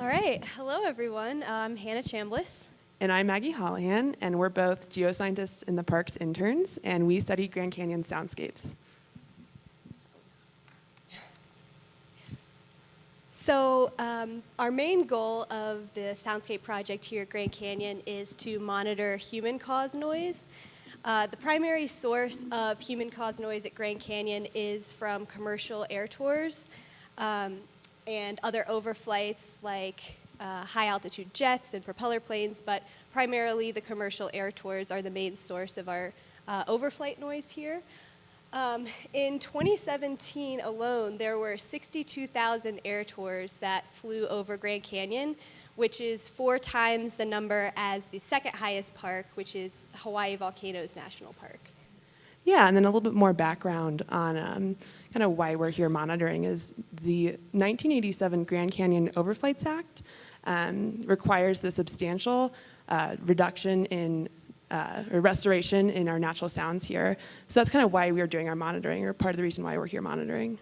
All right. Hello, everyone. I'm Hannah Chambliss. And I'm Maggie Holohan, and we're both geoscientists in the park's interns, and we study Grand Canyon soundscapes. So our main goal of the Soundscape project here at Grand Canyon is to monitor human-caused noise. The primary source of human-caused noise at Grand Canyon is from commercial air tours and other overflights like high-altitude jets and propeller planes, but primarily the commercial air tours are the main source of our overflight noise here. In 2017 alone, there were 62,000 air tours that flew over Grand Canyon, which is 4 times the number as the second highest park, which is Hawaii Volcanoes National Park. Yeah, and then a little bit more background on kind of why we're here monitoring is the 1987 Grand Canyon Overflights Act requires the substantial reduction in or restoration in our natural sounds here. So that's kind of why we're doing our monitoring, or part of the reason why we're here monitoring.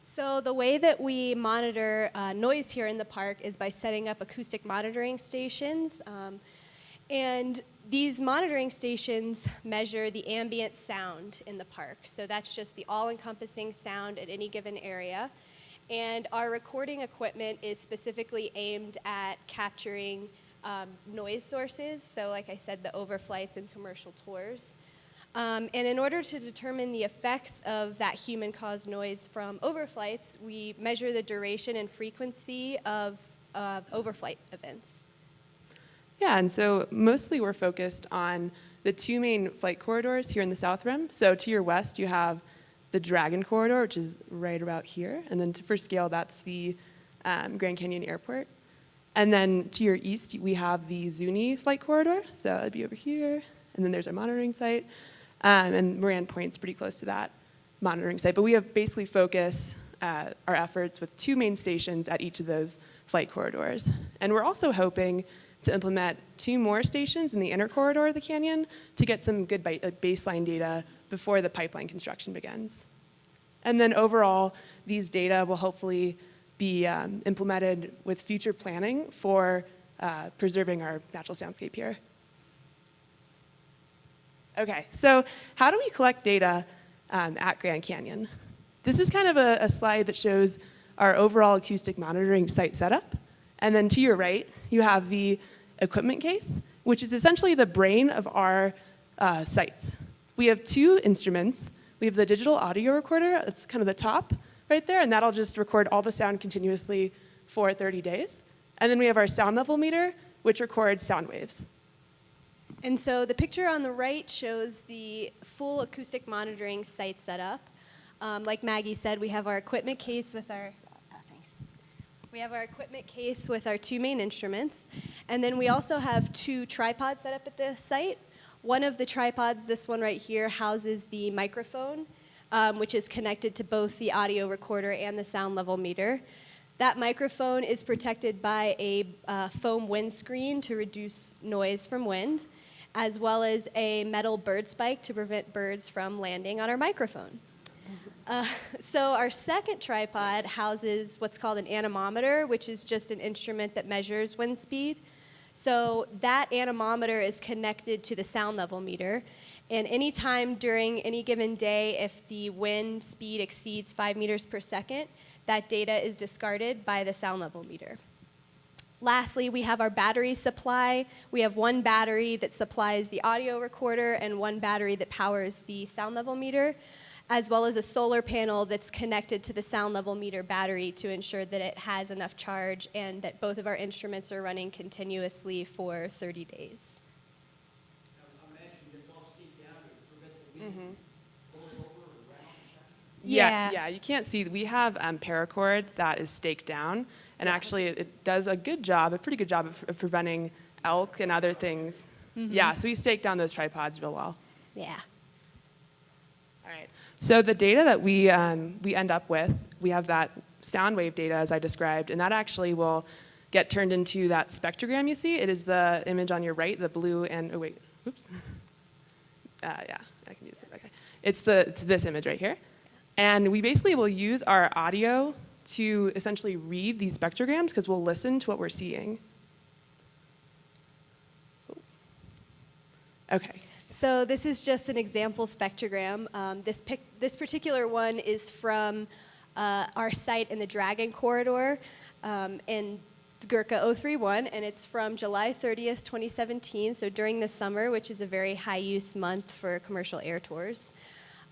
So the way that we monitor noise here in the park is by setting up acoustic monitoring stations. And these monitoring stations measure the ambient sound in the park. So that's just the all-encompassing sound at any given area. And our recording equipment is specifically aimed at capturing noise sources. So like I said, the overflights and commercial tours. And in order to determine the effects of that human-caused noise from overflights, we measure the duration and frequency of overflight events. Yeah, and so mostly we're focused on the 2 main flight corridors here in the South Rim. So to your west, you have the Dragon Corridor, which is right about here. And then for scale, that's the Grand Canyon Airport. And then to your east, we have the Zuni flight corridor. So it'd be over here. And then there's our monitoring site. And Moran Point's pretty close to that monitoring site. But we have basically focused our efforts with 2 main stations at each of those flight corridors. And we're also hoping to implement 2 more stations in the inner corridor of the canyon to get some good baseline data before the pipeline construction begins. And then overall, these data will hopefully be implemented with future planning for preserving our natural soundscape here. Okay, so how do we collect data at Grand Canyon? This is kind of a slide that shows our overall acoustic monitoring site setup. And then to your right, you have the equipment case, which is essentially the brain of our sites. We have 2 instruments. We have the digital audio recorder, that's kind of the top right there, and that'll just record all the sound continuously for 30 days. And then we have our sound level meter, which records sound waves. And so the picture on the right shows the full acoustic monitoring site setup. Like Maggie said, we have our equipment case with our We have our equipment case with our 2 main instruments. And then we also have 2 tripods set up at the site. One of the tripods, this one right here, houses the microphone, which is connected to both the audio recorder and the sound level meter. That microphone is protected by a foam windscreen to reduce noise from wind, as well as a metal bird spike to prevent birds from landing on our microphone. So our second tripod houses what's called an anemometer, which is just an instrument that measures wind speed. So that anemometer is connected to the sound level meter. And any time during any given day, if the wind speed exceeds 5 meters per second, that data is discarded by the sound level meter. Lastly, we have our battery supply. We have 1 battery that supplies the audio recorder and 1 battery that powers the sound level meter, as well as a solar panel that's connected to the sound level meter battery to ensure that it has enough charge and that both of our instruments are running continuously for 30 days. I imagine it's all steeped down to prevent the wind going over or around. Yeah, you can't see. We have paracord that is staked down, and actually it does a pretty good job of preventing elk and other things. Yeah, so we stake down those tripods real well. Yeah. All right. So the data that we end up with, we have that sound wave data as I described, and that actually will get turned into that spectrogram you see. It is the image on your right, the blue and, oh wait, oops. Yeah, I can use it, okay. It's this image right here. And we basically will use our audio to essentially read these spectrograms because we'll listen to what we're seeing. Okay. So this is just an example spectrogram. This particular one is from our site in the Dragon Corridor in Gurkha 031, and it's from July 30th, 2017, so during the summer, which is a very high-use month for commercial air tours.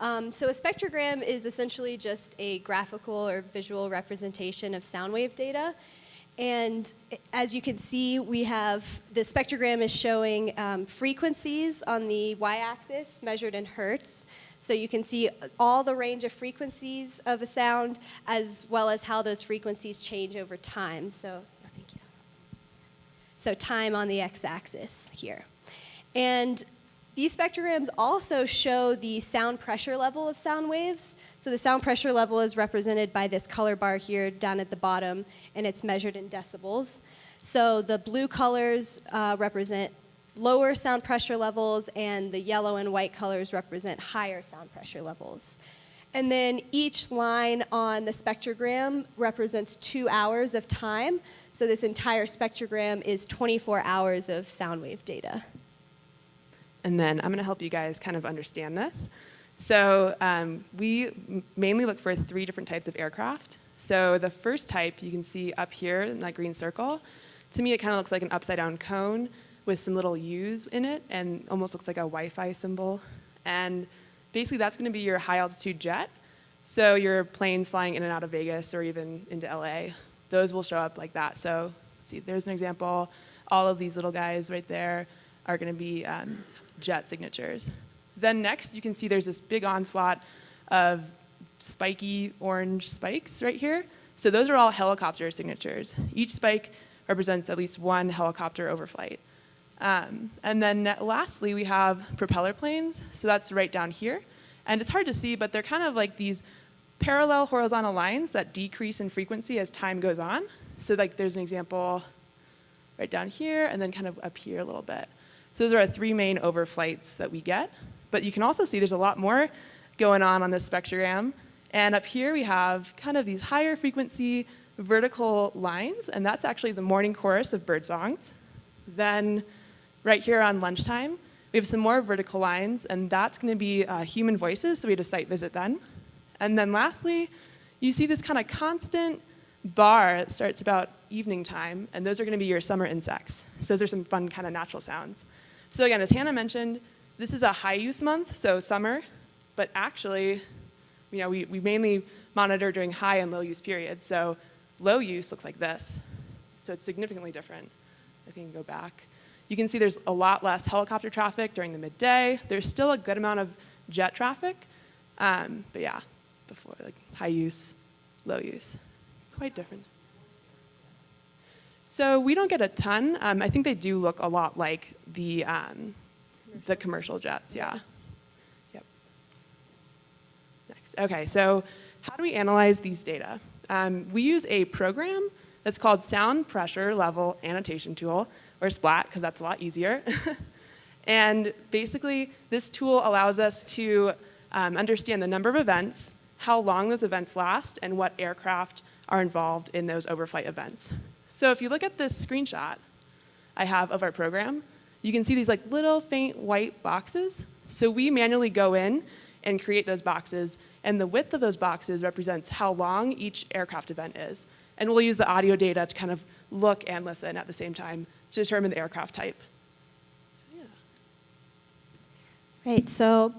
So a spectrogram is essentially just a graphical or visual representation of sound wave data. And as you can see, we have the spectrogram is showing frequencies on the y-axis measured in hertz. So you can see all the range of frequencies of a sound as well as how those frequencies change over time. So, thank you. So time on the x-axis here. And these spectrograms also show the sound pressure level of sound waves. So the sound pressure level is represented by this color bar here down at the bottom, and it's measured in decibels. So the blue colors represent lower sound pressure levels, and the yellow and white colors represent higher sound pressure levels. And then each line on the spectrogram represents 2 hours of time. So this entire spectrogram is 24 hours of sound wave data. And then I'm going to help you guys kind of understand this. So we mainly look for 3 different types of aircraft. So the first type you can see up here in that green circle. To me, it kind of looks like an upside-down cone with some little U's in it and almost looks like a Wi-Fi symbol. And basically, that's going to be your high-altitude jet. So your planes flying in and out of Vegas or even into LA, those will show up like that. So see, there's an example. All of these little guys right there are going to be jet signatures. Then next, you can see there's this big onslaught of spiky orange spikes right here. So those are all helicopter signatures. Each spike represents at least 1 helicopter overflight. And then lastly, we have propeller planes. So that's right down here. And it's hard to see, but they're kind of like these parallel horizontal lines that decrease in frequency as time goes on. So like there's an example right down here and then kind of up here a little bit. So those are our 3 main overflights that we get. But you can also see there's a lot more going on this spectrogram. And up here we have kind of these higher frequency vertical lines, and that's actually the morning chorus of bird songs. Then right here on lunchtime, we have some more vertical lines, and that's going to be human voices, so we had a site visit then. And then lastly, you see this kind of constant bar that starts about evening time, and those are going to be your summer insects. So those are some fun kind of natural sounds. So again, as Hannah mentioned, this is a high-use month, so summer, but actually, we mainly monitor during high and low-use periods. So low use looks like this. So it's significantly different. I think you can go back. You can see there's a lot less helicopter traffic during the midday. There's still a good amount of jet traffic, but yeah, before like high use, low use, quite different. So we don't get a ton. I think they do look a lot like the commercial jets, yeah. Yep. Next, okay, so how do we analyze these data? We use a program that's called Sound Pressure Level Annotation Tool, or splat, because that's a lot easier. And basically, this tool allows us to understand the number of events, how long those events last, and what aircraft are involved in those overflight events. So if you look at this screenshot I have of our program, you can see these like little faint white boxes. So we manually go in and create those boxes, and the width of those boxes represents how long each aircraft event is. And we'll use the audio data to kind of look and listen at the same time to determine the aircraft type. So, yeah. Right, so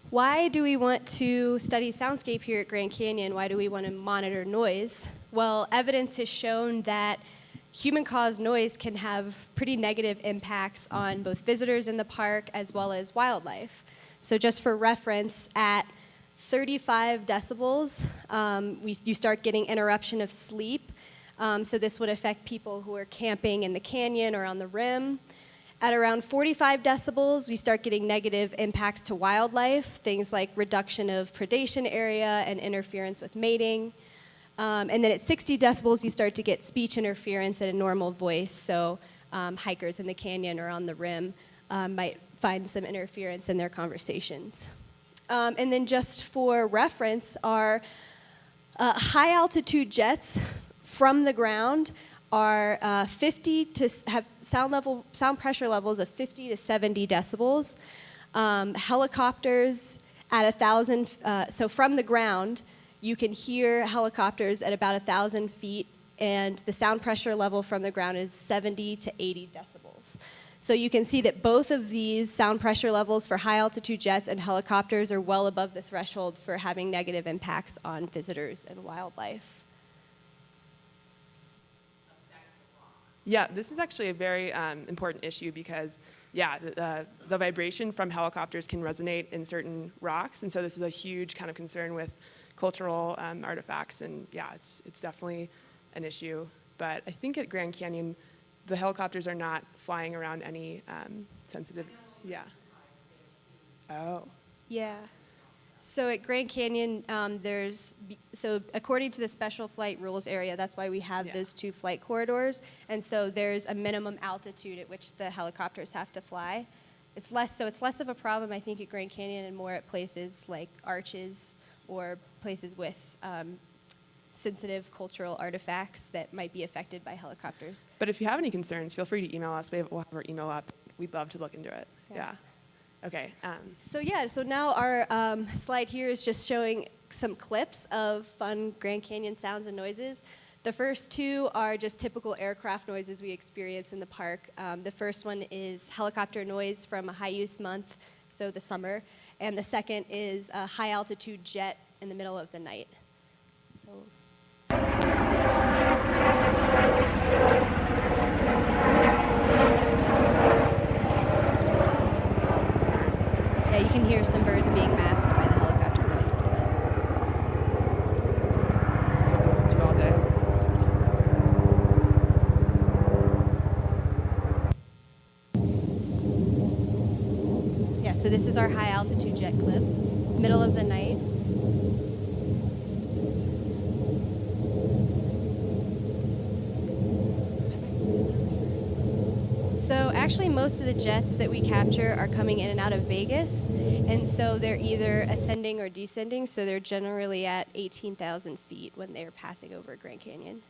why do we want to study soundscape here at Grand Canyon? Why do we want to monitor noise? Well, evidence has shown that human-caused noise can have pretty negative impacts on both visitors in the park as well as wildlife. So just for reference, at 35 decibels, you start getting interruption of sleep. So this would affect people who are camping in the canyon or on the rim. At around 45 decibels, we start getting negative impacts to wildlife, things like reduction of predation area and interference with mating. And then at 60 decibels, you start to get speech interference at a normal voice. So hikers in the canyon or on the rim might find some interference in their conversations. And then just for reference, our High altitude jets from the ground are have sound pressure levels of 50 to 70 decibels. Helicopters at 1,000, so from the ground, you can hear helicopters at about 1,000 feet, and the sound pressure level from the ground is 70 to 80 decibels. So you can see that both of these sound pressure levels for high altitude jets and helicopters are well above the threshold for having negative impacts on visitors and wildlife. Yeah, this is actually a very important issue because, yeah, the vibration from helicopters can resonate in certain rocks, and so this is a huge kind of concern with cultural artifacts, and yeah, it's definitely an issue. But I think at Grand Canyon, the helicopters are not flying around any sensitive, yeah. Oh. Yeah. So at Grand Canyon, so according to the special flight rules area, that's why we have those 2 flight corridors. And so there's a minimum altitude at which the helicopters have to fly. It's less of a problem, I think, at Grand Canyon and more at places like Arches or places with sensitive cultural artifacts that might be affected by helicopters. But if you have any concerns, feel free to email us. We'll have our email up. We'd love to look into it. Yeah. Okay. So now our slide here is just showing some clips of fun Grand Canyon sounds and noises. The first 2 are just typical aircraft noises we experience in the park. The first one is helicopter noise from a high use month, so the summer, and the second is a high altitude jet in the middle of the night. So. Yeah, you can hear some birds being masked by the helicopter noise a little bit. This is what we listen to all day. Yeah, so this is our high altitude jet clip, middle of the night. So actually most of the jets that we capture are coming in and out of Vegas, and so they're either ascending or descending, so they're generally at 18,000 feet when they're passing over Grand Canyon.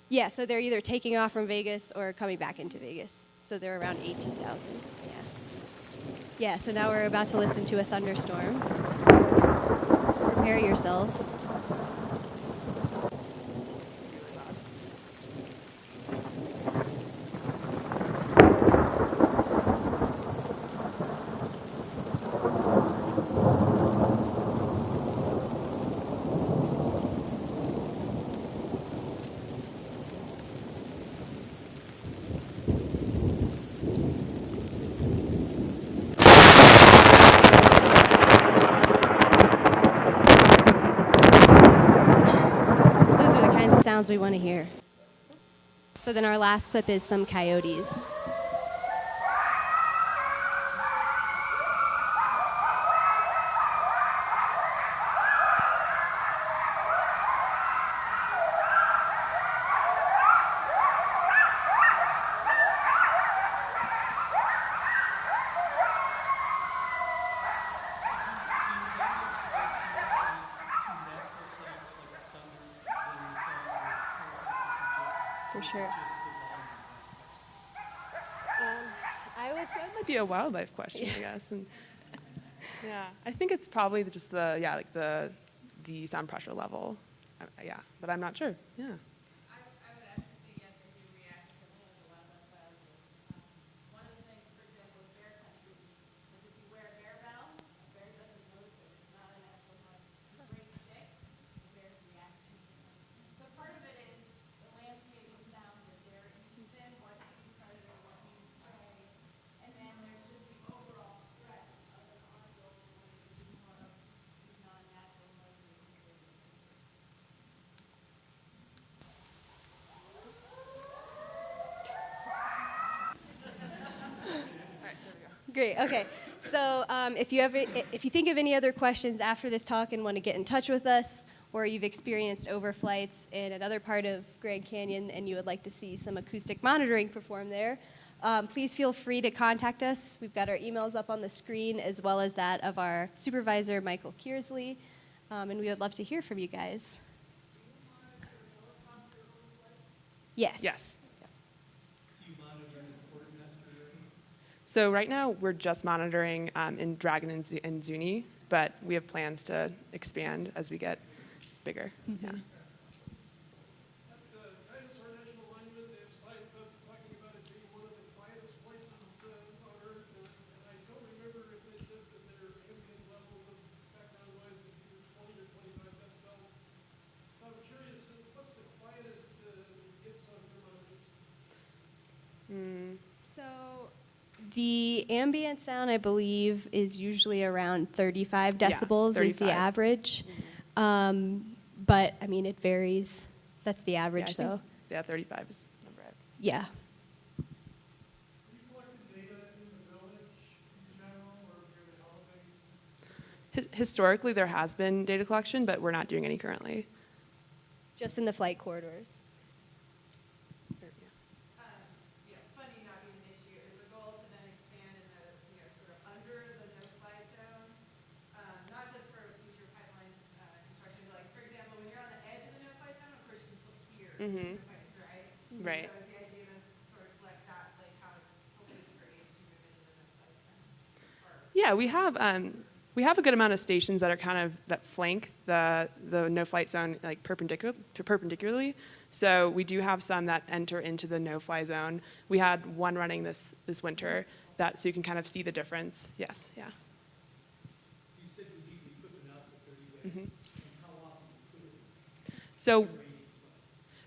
Yeah, so they're either taking off from Vegas or coming back into Vegas, so they're around 18,000, yeah. Yeah, so now we're about to listen to a thunderstorm. Prepare yourselves. We want to hear. So then our last clip is some coyotes. For sure. I would say That might be a wildlife question, I guess. And yeah, I think it's probably just the sound pressure level. Yeah, but I'm not sure. Yeah. I would actually say yes, they do react differently as a wildlife biologist. One of the things, for example, with bear country is if you wear a bear bound, a bear doesn't notice it. It's not a natural hunt. You break sticks, the bears react instantly. So part of it is the landscaping sounds that they're interested in, what means predator, what means prey, and then there's just the overall stress of an ongoing more of these non-natural noises. Great. Okay. So if you think of any other questions after this talk and want to get in touch with us, or you've experienced overflights in another part of Grand Canyon and you would like to see some acoustic monitoring performed there, please feel free to contact us. We've got our emails up on the screen as well as that of our supervisor, Michael Kearsley. And we would love to hear from you guys. Yes. Yes. Do you monitor any quartermaster area? So right now, we're just monitoring in Dragon and Zuni, but we have plans to expand as we get bigger. Yeah. At Dinosaur National Monument, they have signs up talking about it being one of the quietest places on Earth, and I don't remember if they said that their ambient levels of background noise is either 20 or 25 decibels. So I'm curious, what's the quietest it gets on thermometers? So the ambient sound, I believe, is usually around 35 Yeah, decibels is the 35. average. But, I mean, it varies. That's the Yeah, I average, think- though. Yeah, 35 is the number. Yeah. Have you collected data in the village in general, or near the holidays? Historically, there has been data collection, but we're not doing any currently. Just in the flight corridors. Funding not being an issue, is the goal to then expand in the, sort of under the no-fly zone? Not just for future pipeline construction, but like, for example, when you're on the edge of the no-fly zone, of course, you can still hear the noise, right? Right. So is the idea to sort of collect that, like how hopefully it's pretty to move into the no-fly zone? Yeah, we have a good amount of stations that are kind of that flank the no flight zone like perpendicularly. So we do have some that enter into the no fly zone. We had one running this winter so you can kind of see the difference. Yes, yeah. You said you leave the equipment out for 30 days. And how often do you put it So in rainy?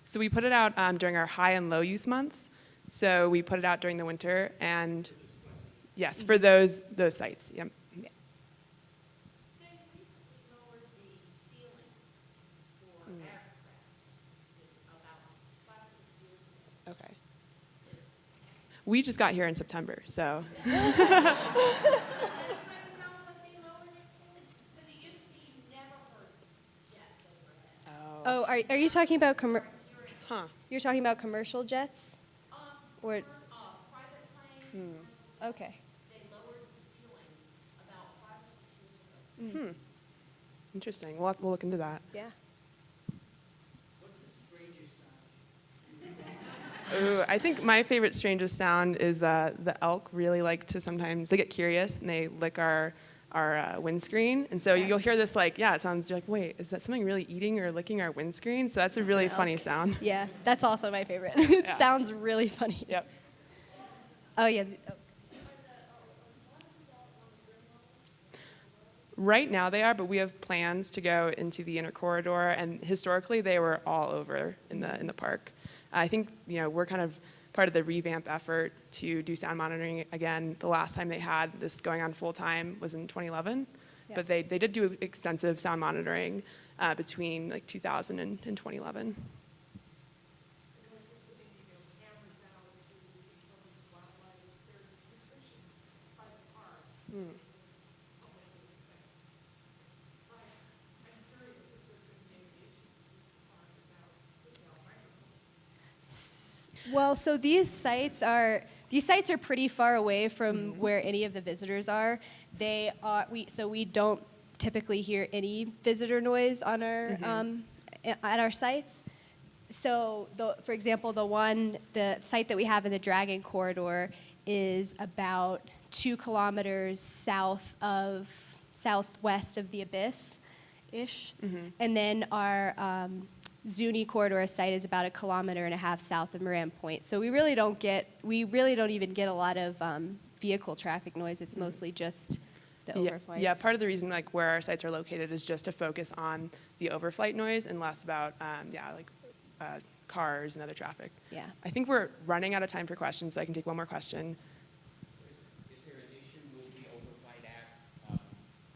so we put it out during our high and low use months. So we put it out during the winter and yes, for those sites. Yep. Yeah. They recently lowered the ceiling for aircraft about 5 or 6 years ago. Okay. We just got here in September, so. Does anybody know what they lowered it to? Because it used to be you never heard jets overhead. Oh, are you talking about Huh. you're talking about commercial jets? Or Private planes, okay. they lowered the ceiling about 5 or 6 years ago. Interesting. We'll look into that. Yeah. What's the strangest sound? Ooh, I think my favorite strangest sound is the elk really like to sometimes, they get curious and they lick our windscreen. And so you'll hear this like, yeah, it sounds, you're like, wait, is that something really eating or licking our windscreen? So that's a really an funny elk. sound. Yeah, that's also my favorite. It Yeah. sounds really funny. Yep. Oh, yeah. Right now they are, but we have plans to go into the inner corridor, and historically they were all over in the park. I think we're kind of part of the revamp effort to do sound monitoring again. The last time they had this going on full time was in 2011, Yeah. but they did do extensive sound monitoring between like 2000 and 2011. Well, so these sites are pretty far away from where any of the visitors are. We don't typically hear any visitor noise on our at our sites. So, for example, the site that we have in the Dragon Corridor is about 2 kilometers southwest of the Abyss, ish, and then our Zuni corridor site is about 1.5 kilometers south of Moran Point. So we really don't even get a lot of vehicle traffic noise. It's mostly just the overflights. Yeah, part of the reason like where our sites are located is just to focus on the overflight noise and less about cars and other traffic. Yeah. I think we're running out of time for questions, so I can take one more question. Is there an issue with the overflight act,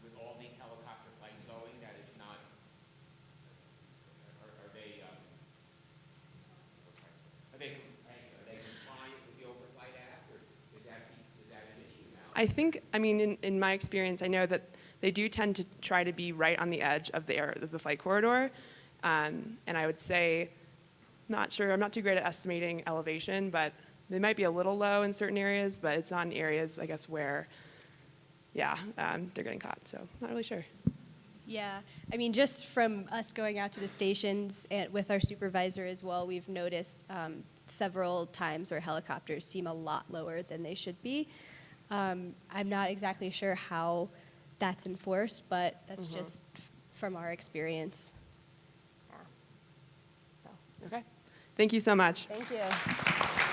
with all these helicopter flights going, that it's not, are they compliant with the overflight act, or is that an issue now? I think, in my experience, I know that they do tend to try to be right on the edge of the flight corridor, and I would say, not sure, I'm not too great at estimating elevation, but they might be a little low in certain areas, but it's on areas, I guess, where, they're getting caught, so not really sure. Yeah, I mean, just from us going out to the stations and with our supervisor as well, we've noticed several times where helicopters seem a lot lower than they should be. I'm not exactly sure how that's enforced, but that's just from our experience. Yeah. So, Okay. Thank you so much. thank you.